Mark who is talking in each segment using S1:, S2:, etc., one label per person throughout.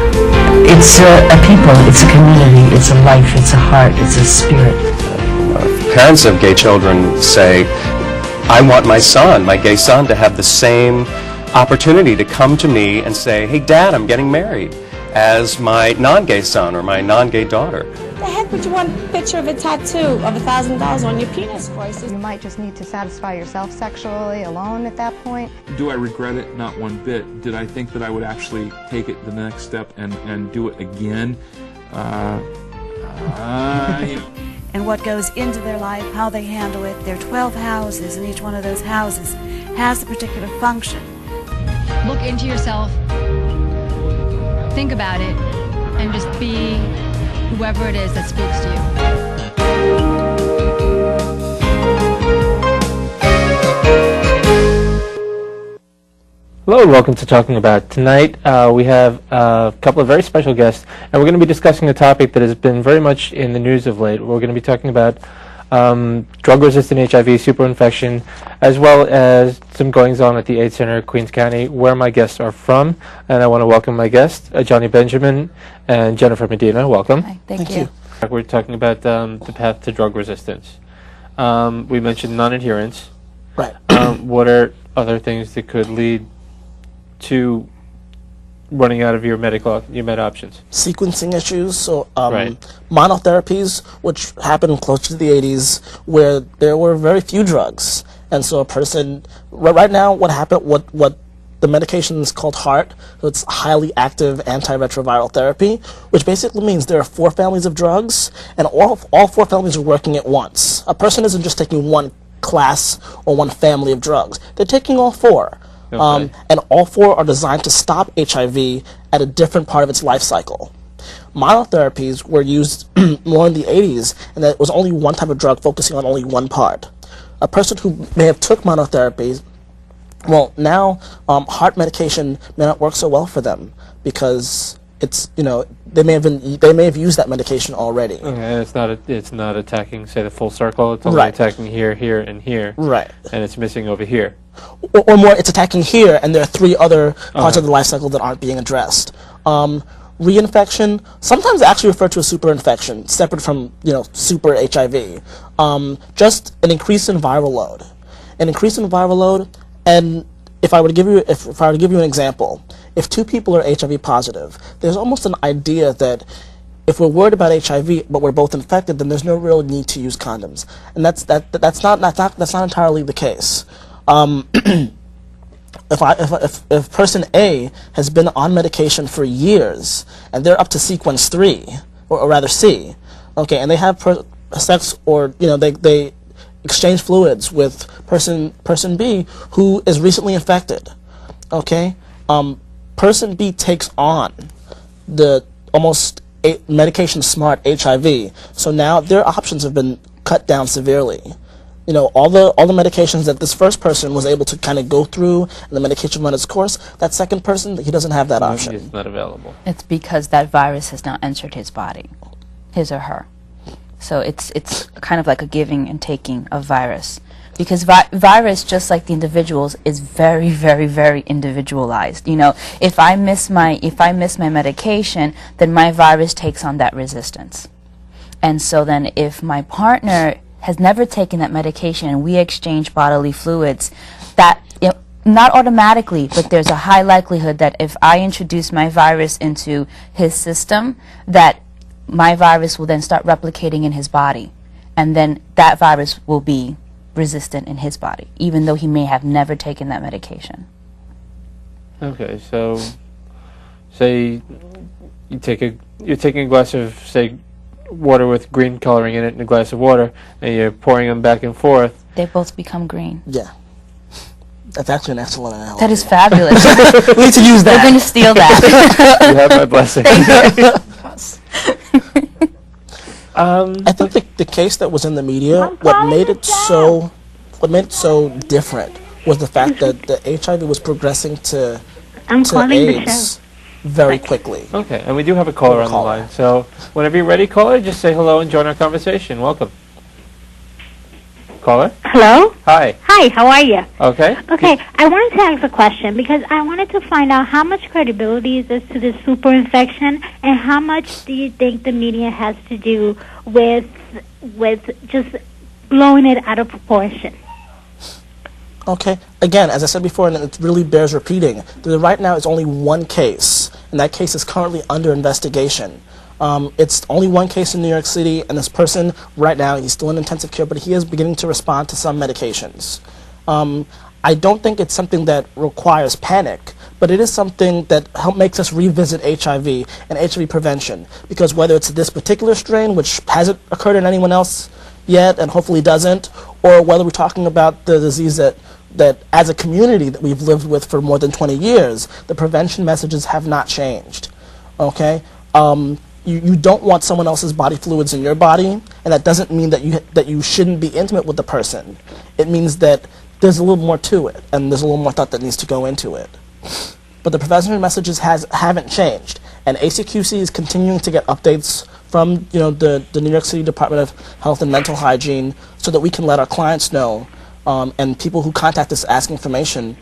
S1: It's a people, it's a community, it's a life, it's a heart, it's a spirit.
S2: Parents of gay children say, I want my son, my gay son, to have the same opportunity to come to me and say, hey, Dad, I'm getting married, as my non-gay son or my non-gay daughter.
S3: The heck would you want a picture of a tattoo of $1,000 on your penis for?
S4: You might just need to satisfy yourself sexually alone at that point.
S5: Do I regret it? Not one bit. Did I think that I would actually take it the next step and do it again?
S6: And what goes into their life, how they handle it. There are 12 houses, and each one of those houses has a particular function.
S7: Look into yourself, think about it, and just be whoever it is that speaks to
S8: you. Hello and welcome to Talking About. Tonight we have a couple of very special guests, and we're going to be discussing a topic that has been very much in the news of late. We're going to be talking about drug-resistant HIV, superinfection, as well as some goings-on at the AIDS Center, Queens County, where my guests are from. And I want to welcome my guests, Ajani Benjamin and Jennifer Medina. Welcome.
S4: Hi, thank you.
S8: We're talking about the path to drug resistance. We mentioned non-adherence.
S9: Right.
S8: What are other things that could lead to running out of your med options?
S9: Sequencing issues, so
S8: right.
S9: monotherapies, which happened close to the 80s, where there were very few drugs, and so a person right now, what the medication is called HAART, so it's highly active antiretroviral therapy, which basically means there are 4 families of drugs, and all 4 families are working at once. A person isn't just taking one class or one family of drugs; they're taking all 4.
S8: Okay.
S9: And all 4 are designed to stop HIV at a different part of its life cycle. Monotherapies were used more in the 80s, and that was only one type of drug focusing on only one part. A person who may have took monotherapies, well, now heart medication may not work so well for them because it's, you know, they may have used that medication already.
S8: Okay, it's not attacking, say, the full circle. It's only
S9: Right.
S8: attacking here, here, and here.
S9: Right.
S8: And it's missing over here.
S9: Or more, it's attacking here, and there are 3 other parts of the life cycle that aren't being addressed. Reinfection, sometimes actually referred to as superinfection, separate from, you know, super HIV. Just an increase in viral load. An increase in viral load, and if I were to give you an example, if 2 people are HIV positive, there's almost an idea that if we're worried about HIV but we're both infected, then there's no real need to use condoms, and that's not entirely the case. If person A has been on medication for years and they're up to sequence 3, or rather C, okay, and they have sex, or, you know, they exchange fluids with person B who is recently infected, okay, person B takes on the almost medication smart HIV, so now their options have been cut down severely. You know, all the medications that this first person was able to kind of go through and the medication run its course, that second person, he doesn't have that option.
S8: It's not available.
S10: It's because that virus has not entered his body, his or her. So it's kind of like a giving and taking of virus. Because virus, just like the individuals, is very, very, very individualized. You know, if I miss my medication, then my virus takes on that resistance. And so then if my partner has never taken that medication and we exchange bodily fluids, that, you know, not automatically, but there's a high likelihood that if I introduce my virus into his system, that my virus will then start replicating in his body, and then that virus will be resistant in his body, even though he may have never taken that medication.
S8: Okay, so say you're taking a glass of, say, water with green coloring in it in a glass of water, and you're pouring them back and forth.
S10: They both become green.
S9: Yeah. That's actually an excellent analogy.
S10: That is fabulous.
S9: We need to use that.
S10: We're going to steal that.
S8: You have my blessing.
S9: I think the case that was in the media, what made it so different was the fact that the HIV was progressing to AIDS very quickly.
S8: Okay, and we do have a caller on the line, so whenever you're ready, caller, just say hello and join our conversation. Welcome. caller.
S11: Hello?
S8: Hi.
S11: Hi, how are you?
S8: Okay.
S11: Okay, I wanted to ask a question because I wanted to find out how much credibility is this to the super infection, and how much do you think the media has to do with just blowing it out of proportion?
S9: Okay. Again, as I said before, and it really bears repeating, right now it's only one case, and that case is currently under investigation. It's only one case in New York City, and this person, right now, he's still in intensive care, but he is beginning to respond to some medications. I don't think it's something that requires panic, but it is something that makes us revisit HIV and HIV prevention, because whether it's this particular strain, which hasn't occurred in anyone else yet, and hopefully doesn't, or whether we're talking about the disease that as a community that we've lived with for more than 20 years, the prevention messages have not changed. Okay? You don't want someone else's body fluids in your body, and that doesn't mean that you shouldn't be intimate with the person. It means that there's a little more to it, and there's a little more thought that needs to go into it. But the prevention messages haven't changed, and ACQC is continuing to get updates from the New York City Department of Health and Mental Hygiene, so that we can let our clients know, and people who contact us asking information,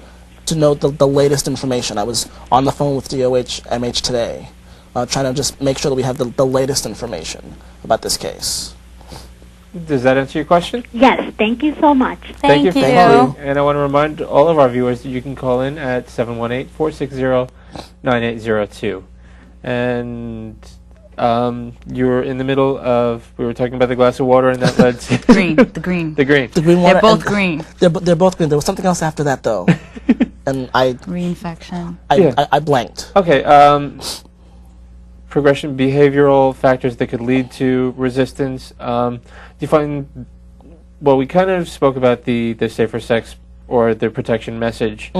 S9: to know the latest information. I was on the phone with DOH MH today, trying to just make sure that we have the latest information about this case.
S8: Does that answer your question?
S11: Yes, thank you so much.
S10: Thank you.
S8: And I want to remind all of our viewers that you can call in at 718-460-9802. And you were in the middle of, we were talking about the glass of water, and that led to...
S10: Green. The green.
S8: The green.
S9: The green water.
S10: They're both green.
S9: They're both green. There was something else after that, though. And
S10: Reinfection.
S9: I blanked.
S8: Okay. Progression, behavioral factors that could lead to resistance. Do you find, well, we kind of spoke about the safer sex or the protection message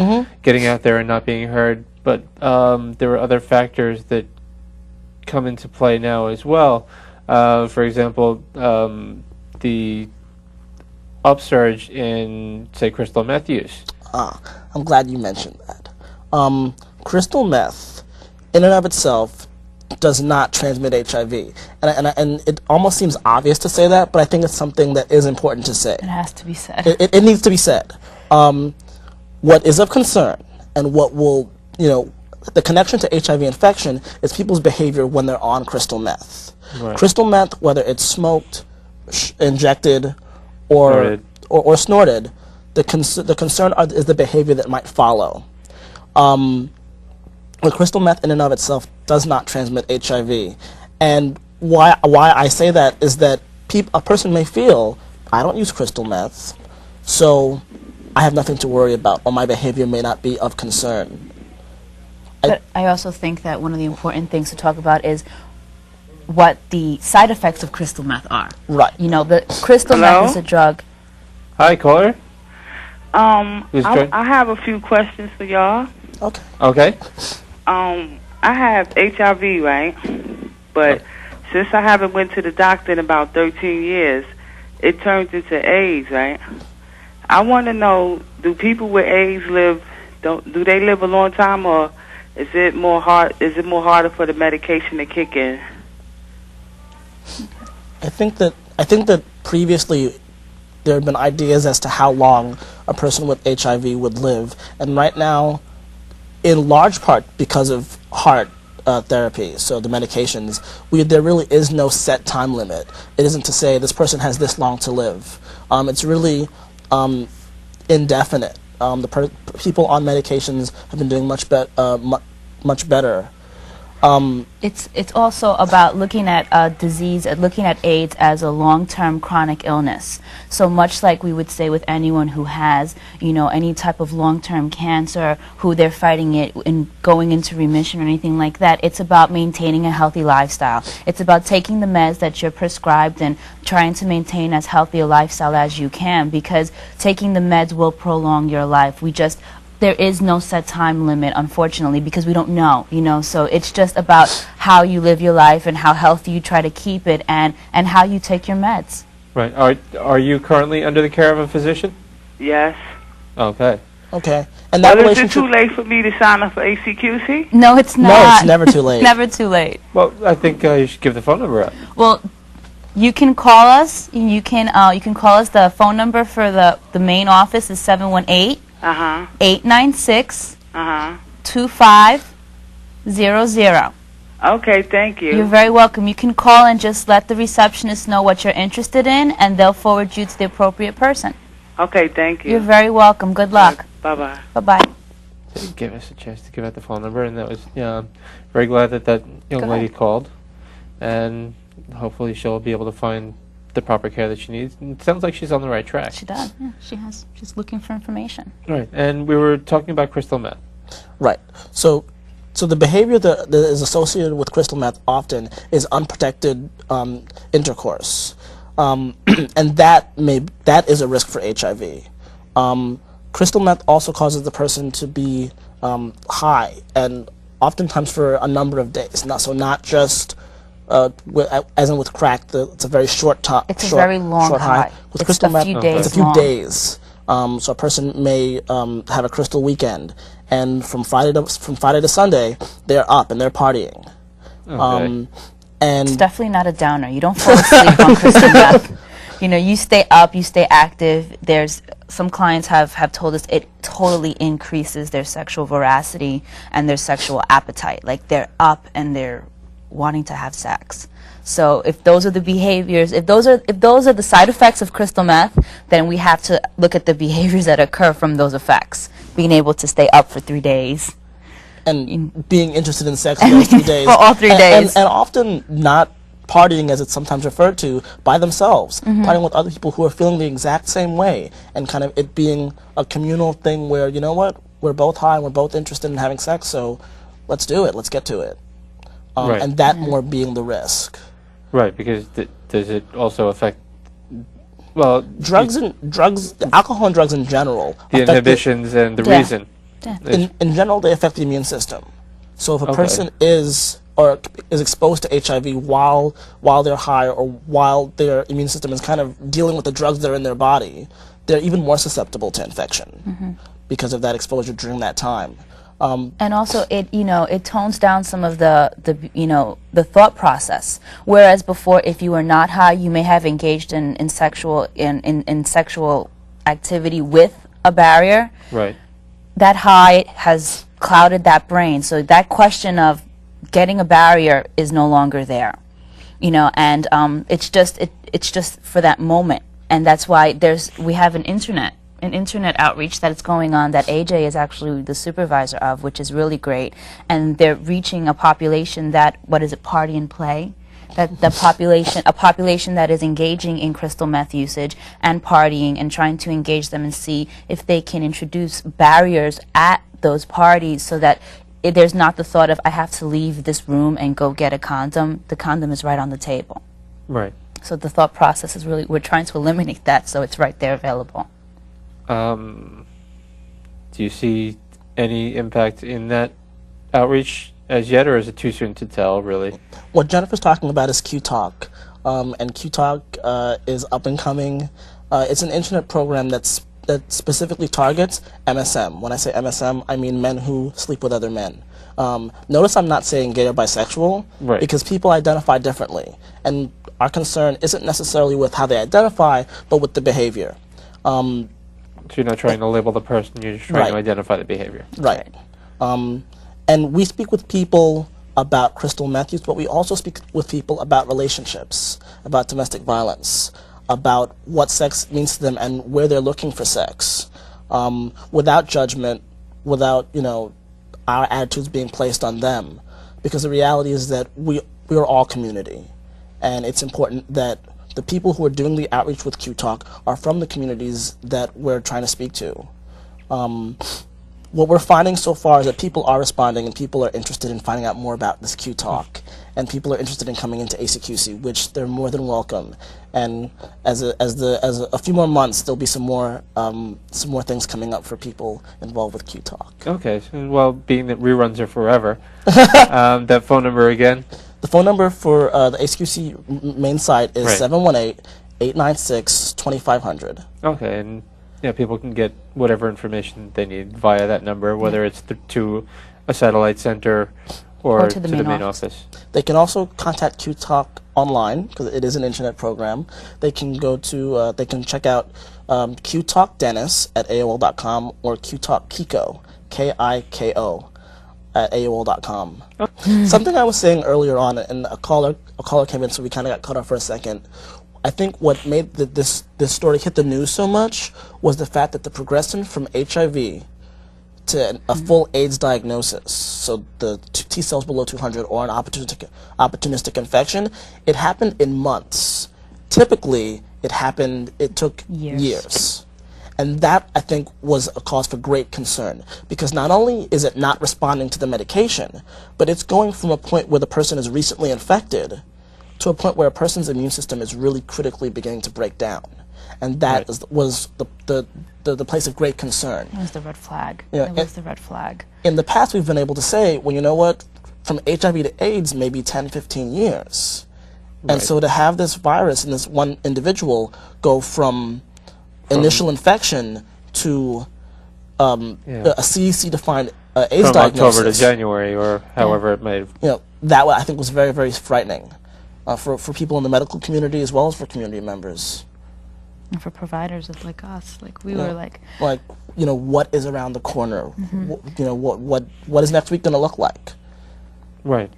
S8: getting out there and not being heard, but there were other factors that come into play now as well. For example, the upsurge in, say, crystal meth use.
S9: I'm glad you mentioned that. Crystal meth, in and of itself, does not transmit HIV, and it almost seems obvious to say that, but I think it's something that is important to say.
S10: It has to be said.
S9: It needs to be said. What is of concern, and what will, the connection to HIV infection is people's behavior when they're on crystal meth.
S8: Right.
S9: Crystal meth, whether it's smoked, injected, or snorted, the concern is the behavior that might follow. The crystal meth in and of itself does not transmit HIV, and why I say that is that a person may feel, I don't use crystal meth, so I have nothing to worry about, or my behavior may not be of concern.
S10: But I also think that one of the important things to talk about is what the side effects of crystal meth are.
S9: Right.
S10: The crystal meth is a drug.
S8: Hi, caller.
S12: I have a few questions for y'all.
S9: Okay.
S8: Okay.
S12: I have HIV, right? But since I haven't went to the doctor in about 13 years, it turns into AIDS, right? I want to know, do people with AIDS do they live a long time, or is it more harder for the medication to kick in?
S9: I think that previously there have been ideas as to how long a person with HIV would live, and right now, in large part because of heart therapy, so the medications, there really is no set time limit. It isn't to say this person has this long to live. It's really indefinite. People on medications have been doing much better.
S10: It's also about looking at looking at AIDS as a long-term chronic illness. So much like we would say with anyone who has, any type of long-term cancer, who they're fighting it and going into remission or anything like that, it's about maintaining a healthy lifestyle. It's about taking the meds that you're prescribed and trying to maintain as healthy a lifestyle as you can, because taking the meds will prolong your life. There is no set time limit, unfortunately, because we don't know, so it's just about how you live your life and how healthy you try to keep it, and how you take your meds.
S8: Right. Are you currently under the care of a physician?
S12: Yes.
S8: Okay.
S9: Okay. And that
S12: is it too late for me to sign up for ACQC?
S10: No, it's not.
S9: No, it's never too late.
S10: Never too late.
S8: Well, I think you should give the phone number out.
S10: Well, You can call us. You can call us. The phone number for the main office is 718-896 2500.
S12: Okay, thank you.
S10: You're very welcome. You can call and just let the receptionist know what you're interested in, and they'll forward you to the appropriate person.
S12: Okay, thank you.
S10: You're very welcome. Good luck.
S12: Bye-bye.
S10: Bye-bye.
S8: To give us a chance to give out the phone number, and that was, I'm very glad that that young lady called, and hopefully she'll be able to find the proper care that she needs. And it sounds like she's on the right track.
S10: She does. Yeah, she's looking for information.
S8: Right, and we were talking about crystal meth.
S9: Right. So the behavior that is associated with crystal meth often is unprotected intercourse, and that is a risk for HIV. Crystal meth also causes the person to be high, and oftentimes for a number of days. Not just as in with crack, it's a very short time.
S10: It's a very long high.
S9: With crystal meth,
S10: it's
S9: a few days. So a person may have a crystal weekend, and from Friday to Sunday, they're up and they're partying.
S8: Okay.
S9: And
S10: it's definitely not a downer. You don't fall asleep on crystal meth. You know, you stay up, you stay active. There's some clients have told us it totally increases their sexual veracity and their sexual appetite. Like, they're up and they're wanting to have sex. So if those are the behaviors, if those are the side effects of crystal meth, then we have to look at the behaviors that occur from those effects. Being able to stay up for 3 days.
S9: And being interested in sex for those 3 days.
S10: For all 3 days.
S9: And often not partying, as it's sometimes referred to, by themselves. Partying with other people who are feeling the exact same way. And kind of it being a communal thing where, you know what, we're both high and we're both interested in having sex, so let's do it, let's get to it.
S8: Right.
S9: And that more being the risk.
S8: Right, because does it also affect, well,
S9: alcohol and drugs in general.
S8: The inhibitions and the reason.
S9: In general, they affect the immune system. So if a person is exposed to HIV while they're high or while their immune system is kind of dealing with the drugs that are in their body, they're even more susceptible to infection because of that exposure during that time.
S10: And also, it tones down some of the thought process. Whereas before, if you were not high, you may have engaged in sexual activity with a barrier.
S8: Right.
S10: That high has clouded that brain, so that question of getting a barrier is no longer there. And it's just for that moment, and that's why we have an internet outreach that is going on that AJ is actually the supervisor of, which is really great, and they're reaching a population that, party and play, that a population that is engaging in crystal meth usage and partying, and trying to engage them and see if they can introduce barriers at those parties so that there's not the thought of, I have to leave this room and go get a condom. The condom is right on the table.
S8: Right.
S10: So the thought process is really, we're trying to eliminate that, so it's right there available.
S8: Do you see any impact in that outreach as yet, or is it too soon to tell, really?
S9: What Jennifer's talking about is Q-Talk, and Q-Talk is up and coming. It's an internet program that specifically targets MSM. When I say MSM, I mean men who sleep with other men. Notice I'm not saying gay or bisexual, because people identify differently, and our concern isn't necessarily with how they identify, but with the behavior.
S8: So you're not trying to label the person, you're just trying to identify the behavior.
S9: Right. And we speak with people about crystal meth use, but we also speak with people about relationships, about domestic violence, about what sex means to them and where they're looking for sex, without judgment, without, our attitudes being placed on them. Because the reality is that we are all community, and it's important that the people who are doing the outreach with Q-Talk are from the communities that we're trying to speak to. What we're finding so far is that people are responding, and people are interested in finding out more about this Q-Talk, and people are interested in coming into ACQC, which they're more than welcome. And as a few more months, there'll be some more things coming up for people involved with Q-Talk.
S8: Okay, so, well, being that reruns are forever, that phone number again?
S9: The phone number for the ACQC main site is 718-896-2500.
S8: Okay, and people can get whatever information they need via that number, whether it's to a satellite center or to the main office.
S9: They can also contact Q-Talk online, because it is an internet program. They can go to, they can check out QTalkDennis at AOL.com or QTalkKiko, K-I-K-O, at AOL.com. Something I was saying earlier on, and a caller came in, so we kind of got cut off for a second. I think what made this story hit the news so much was the fact that the progression from HIV to a full AIDS diagnosis, so the T cells below 200 or an opportunistic infection, it happened in months. Typically, it took years. And that, I think, was a cause for great concern, because not only is it not responding to the medication, but it's going from a point where the person is recently infected to a point where a person's immune system is really critically beginning to break down. And that was the place of great concern.
S10: It was the red flag.
S9: Yeah,
S10: it was the red flag.
S9: In the past, we've been able to say, well, you know what, from HIV to AIDS, maybe 10, 15 years. And so to have this virus in this one individual go from initial infection to a CDC-defined AIDS
S8: from
S9: diagnosis.
S8: October to January, or however it may have.
S9: You know, that I think was very, very frightening for people in the medical community as well as for community members.
S10: And for providers like us, like we were like,
S9: you know, what is around the corner? You know, what is next week going to look like?
S8: Right.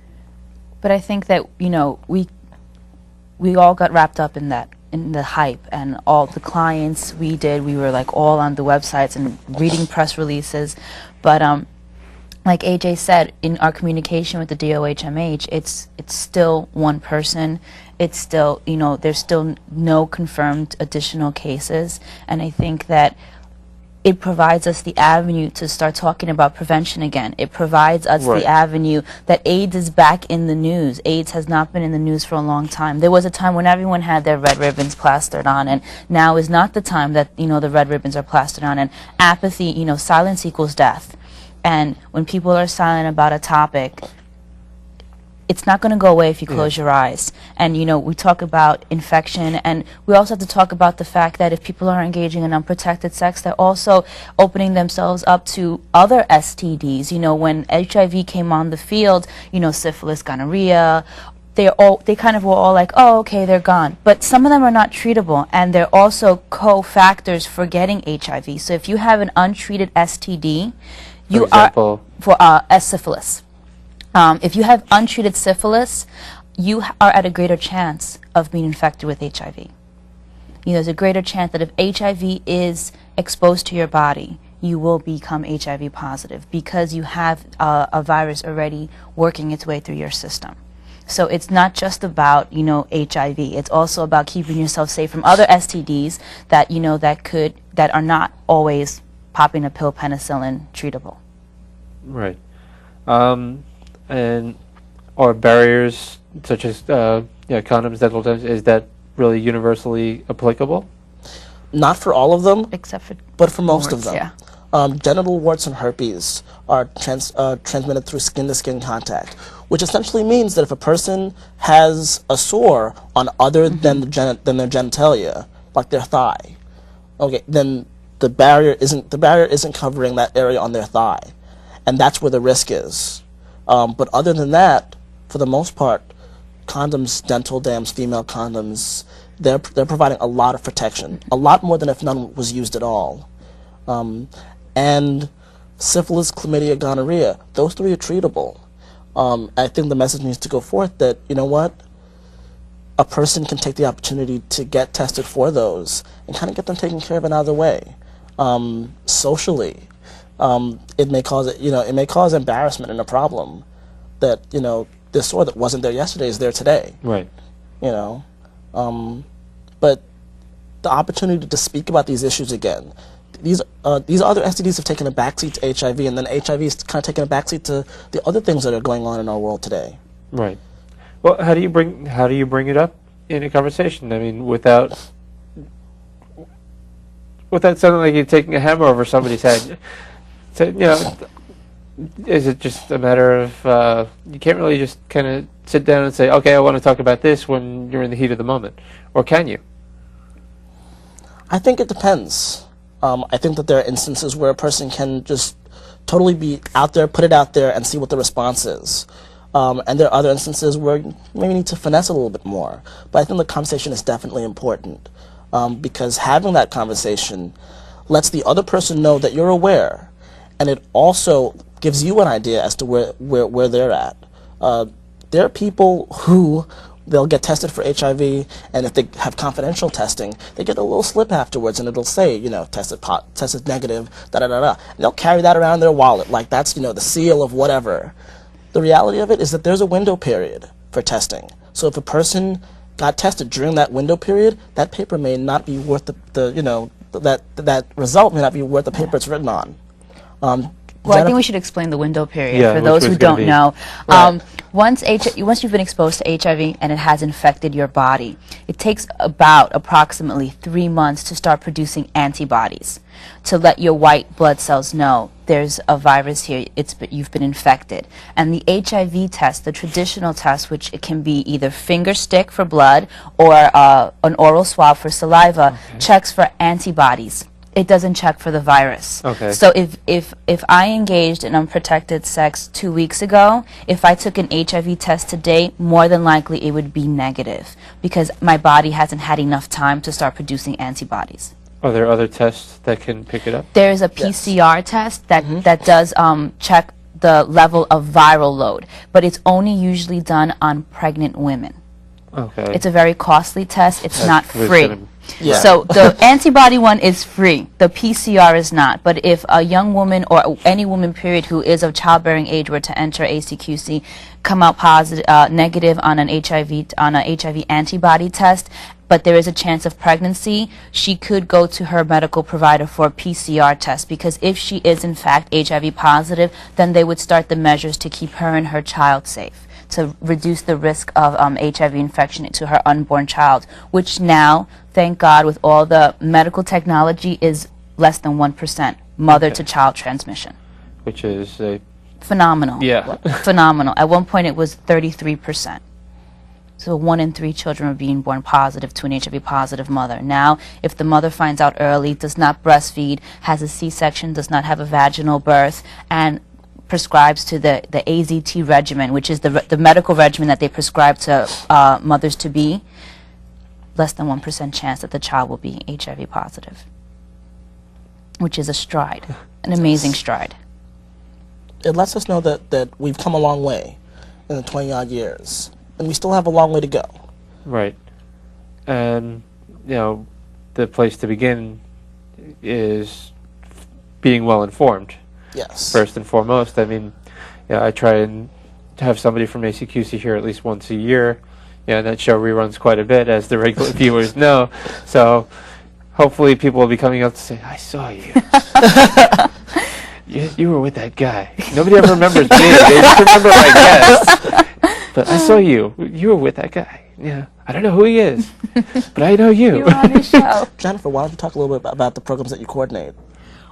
S10: But I think that, you know, we all got wrapped up in that, in the hype, and all the clients we were like all on the websites and reading press releases. But like AJ said, in our communication with the DOHMH, it's still one person. It's still, you know, there's still no confirmed additional cases, and I think that it provides us the avenue to start talking about prevention again. It provides us the avenue that AIDS is back in the news. AIDS has not been in the news for a long time. There was a time when everyone had their red ribbons plastered on, and now is not the time that, you know, the red ribbons are plastered on. And apathy, you know, silence equals death. And when people are silent about a topic, it's not going to go away if you close your eyes. And, you know, we talk about infection, and we also have to talk about the fact that if people are engaging in unprotected sex, they're also opening themselves up to other STDs. You know, when HIV came on the field, you know, syphilis, gonorrhea, they kind of were all like, oh, okay, they're gone. But some of them are not treatable, and they're also co-factors for getting HIV. So if you have an untreated STD, you are, for syphilis. If you have untreated syphilis, you are at a greater chance of being infected with HIV. You know, there's a greater chance that if HIV is exposed to your body, you will become HIV positive because you have a virus already working its way through your system. So it's not just about, you know, HIV. It's also about keeping yourself safe from other STDs that, you know, that are not always popping a pill penicillin treatable.
S8: Right. And or barriers such as condoms, dental dams, is that really universally applicable?
S9: Not for all of them,
S10: except for
S9: but for most of them.
S10: Yeah.
S9: Genital warts and herpes are transmitted through skin-to-skin contact, which essentially means that if a person has a sore on other than their genitalia, like their thigh, okay, then the barrier isn't covering that area on their thigh, and that's where the risk is. But other than that, for the most part, condoms, dental dams, female condoms, they're providing a lot of protection, a lot more than if none was used at all. And syphilis, chlamydia, gonorrhea, those three are treatable. I think the message needs to go forth that, you know what, a person can take the opportunity to get tested for those and kind of get them taken care of and out of the way. Socially, it may cause embarrassment and a problem that, you know, this sore that wasn't there yesterday is there today.
S8: Right.
S9: You know, but the opportunity to speak about these issues again. These other STDs have taken a backseat to HIV, and then HIV is kind of taking a backseat to the other things that are going on in our world today.
S8: Right. Well, how do you bring it up in a conversation? I mean, without sounding like you're taking a hammer over somebody's head. So, you know, is it just a matter of you can't really just kind of sit down and say, okay, I want to talk about this when you're in the heat of the moment, or can you?
S9: I think it depends. I think that there are instances where a person can just totally be out there, put it out there, and see what the response is. And there are other instances where you maybe need to finesse it a little bit more. But I think the conversation is definitely important, because having that conversation lets the other person know that you're aware, and it also gives you an idea as to where they're at. There are people who they'll get tested for HIV, and if they have confidential testing, they get a little slip afterwards, and it'll say, you know, tested negative, da-da-da-da. And they'll carry that around in their wallet, like that's, you know, the seal of whatever. The reality of it is that there's a window period for testing. So if a person got tested during that window period, that paper may not be worth that result may not be worth the paper it's written on.
S10: Well, I think we should explain the window period for those who don't know.
S9: Right.
S10: Once you've been exposed to HIV and it has infected your body, it takes approximately 3 months to start producing antibodies to let your white blood cells know there's a virus here, you've been infected. And the HIV test, the traditional test, which it can be either finger stick for blood or an oral swab for saliva, checks for antibodies. It doesn't check for the virus.
S8: Okay.
S10: So if I engaged in unprotected sex 2 weeks ago, if I took an HIV test today, more than likely it would be negative because my body hasn't had enough time to start producing antibodies.
S8: Are there other tests that can pick it up?
S10: There's a PCR test that does check the level of viral load, but it's only usually done on pregnant women.
S8: Okay.
S10: It's a very costly test. It's not free.
S9: Yeah.
S10: So the antibody one is free. The PCR is not. But if a young woman or any woman, period, who is of childbearing age were to enter ACQC, come out positive, negative on an HIV antibody test, but there is a chance of pregnancy, she could go to her medical provider for a PCR test, because if she is in fact HIV positive, then they would start the measures to keep her and her child safe, to reduce the risk of HIV infection to her unborn child, which now, thank God, with all the medical technology, is less than 1% mother-to-child transmission.
S8: Which is
S10: phenomenal.
S8: Yeah.
S10: Phenomenal. At one point, it was 33%. So 1 in 3 children are being born positive to an HIV-positive mother. Now, if the mother finds out early, does not breastfeed, has a C-section, does not have a vaginal birth, and prescribes to the AZT regimen, which is the medical regimen that they prescribe to mothers-to-be, less than 1% chance that the child will be HIV positive, which is a stride, an amazing stride.
S9: It lets us know that we've come a long way in the 20-odd years, and we still have a long way to go.
S8: Right. And, you know, the place to begin is being well informed.
S9: Yes.
S8: First and foremost. I mean, yeah, I try and have somebody from ACQC here at least once a year. Yeah, and that show reruns quite a bit, as the regular viewers know. So hopefully people will be coming up to say, I saw you. You were with that guy. Nobody ever remembers me. They just remember my guest. But I saw you. You were with that guy. Yeah. I don't know who he is, but I know you.
S10: You were on his show.
S9: Jennifer, why don't you talk a little bit about the programs that you coordinate?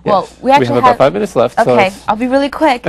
S10: Well, we actually
S8: have about 5 minutes left.
S10: Okay,
S8: so
S10: I'll be really quick.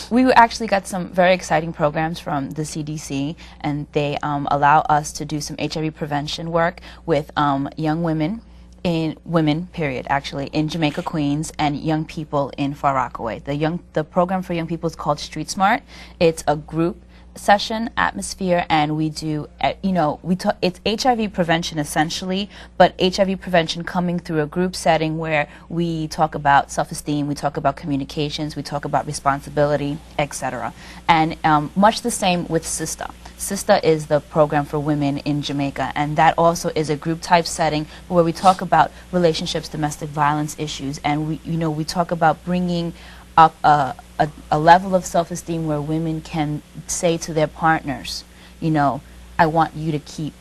S10: We actually got some very exciting programs from the CDC, and they allow us to do some HIV prevention work with young women, actually, in Jamaica, Queens, and young people in Far Rockaway. The program for young people is called Street Smart. It's a group session atmosphere, and we do it's HIV prevention essentially, but HIV prevention coming through a group setting where we talk about self-esteem, we talk about communications, we talk about responsibility, etc. And much the same with SISTA. SISTA is the program for women in Jamaica, and that also is a group type setting where we talk about relationships, domestic violence issues, and we talk about bringing up a level of self-esteem where women can say to their partners, I want you to keep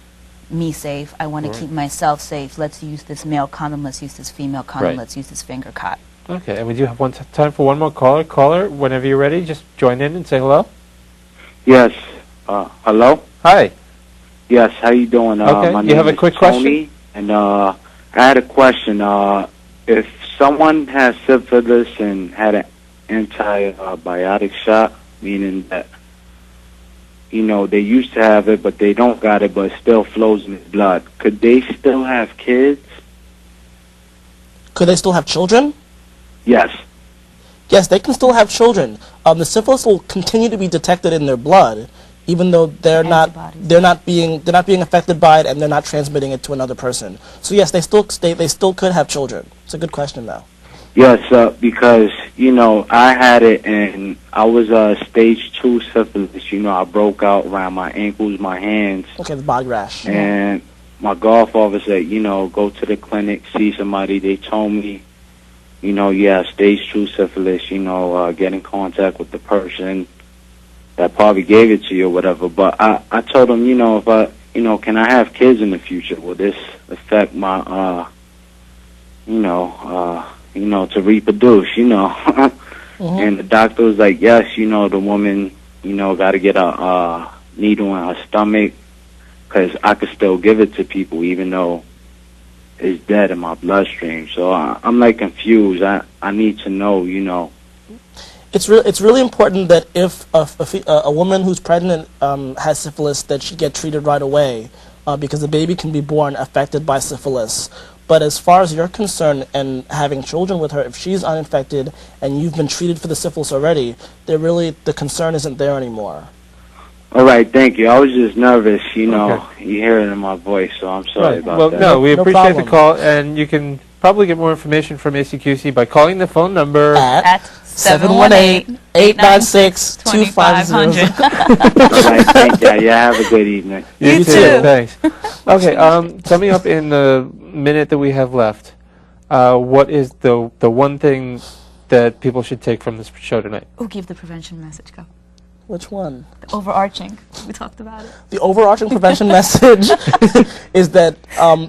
S10: me safe, I want to keep myself safe, let's use this male condom, let's use this female condom, let's use this finger cot.
S8: Okay, and we do have time for one more caller. Caller, whenever you're ready, just join in and say hello.
S13: Yes. Hello?
S8: Hi.
S13: Yes, how you doing?
S8: Okay,
S13: my
S8: you
S13: name
S8: have a
S13: is
S8: quick
S13: Tony,
S8: question?
S13: And I had a question. If someone has syphilis and had an antibiotic shot, meaning that, they used to have it, but they don't got it, but it still flows in his blood, could they still have kids?
S9: Could they still have children?
S13: Yes.
S9: Yes, they can still have children. the syphilis will continue to be detected in their blood, even though they're not being affected by it and they're not transmitting it to another person. So yes, they still could have children. It's a good question though.
S13: Yes, because, you know, I had it and I was stage 2 syphilis. You know, I broke out around my ankles, my hands.
S9: Okay, the body rash.
S13: And my godfather said, you know, go to the clinic, see somebody. They told me, you know, yeah, stage 2 syphilis, you know, get in contact with the person that probably gave it to you or whatever. But I told him, you know, if I, you know, can I have kids in the future? Will this affect my, to reproduce, you know? And the doctor was like, yes, you know, the woman, you know, got to get a needle in her stomach because I could still give it to people even though it's dead in my bloodstream. So I'm like confused. I need to know, you know.
S9: It's really important that if a woman who's pregnant has syphilis, that she get treated right away because the baby can be born affected by syphilis. But as far as you're concerned and having children with her, if she's uninfected and you've been treated for the syphilis already, the concern isn't there anymore.
S13: All right, thank you. I was just nervous, you know. You hear it in my voice, so I'm sorry about that.
S8: No, we appreciate the call, and you can probably get more information from ACQC by calling the phone number
S10: at
S9: 718-896-2500.
S13: All right, thank you. Yeah, have a good evening.
S8: You too. Thanks. Okay, summing up in the minute that we have left, what is the one thing that people should take from this show tonight?
S10: Oh, give the prevention message. Go.
S9: Which one?
S10: The overarching. We talked about it.
S9: The overarching prevention message is that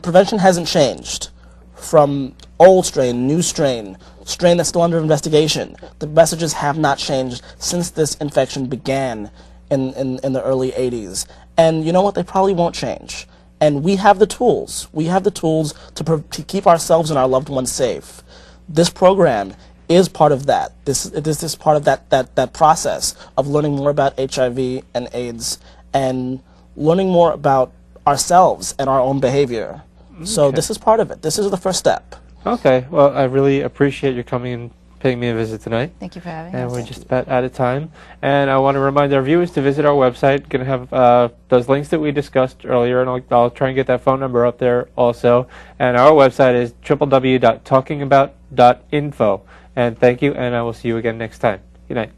S9: prevention hasn't changed from old strain, new strain, strain that's still under investigation. The messages have not changed since this infection began in the early 80s. And you know what? They probably won't change. And we have the tools. We have the tools to keep ourselves and our loved ones safe. This program is part of that. This is part of that process of learning more about HIV and AIDS and learning more about ourselves and our own behavior. So this is part of it. This is the first step.
S8: Okay. Well, I really appreciate you coming and paying me a visit tonight.
S10: Thank you for having us.
S8: And we're just about out of time. And I want to remind our viewers to visit our website. Going to have those links that we discussed earlier, and I'll try and get that phone number up there also. And our website is www.talkingabout.info. And thank you, and I will see you again next time. Good night.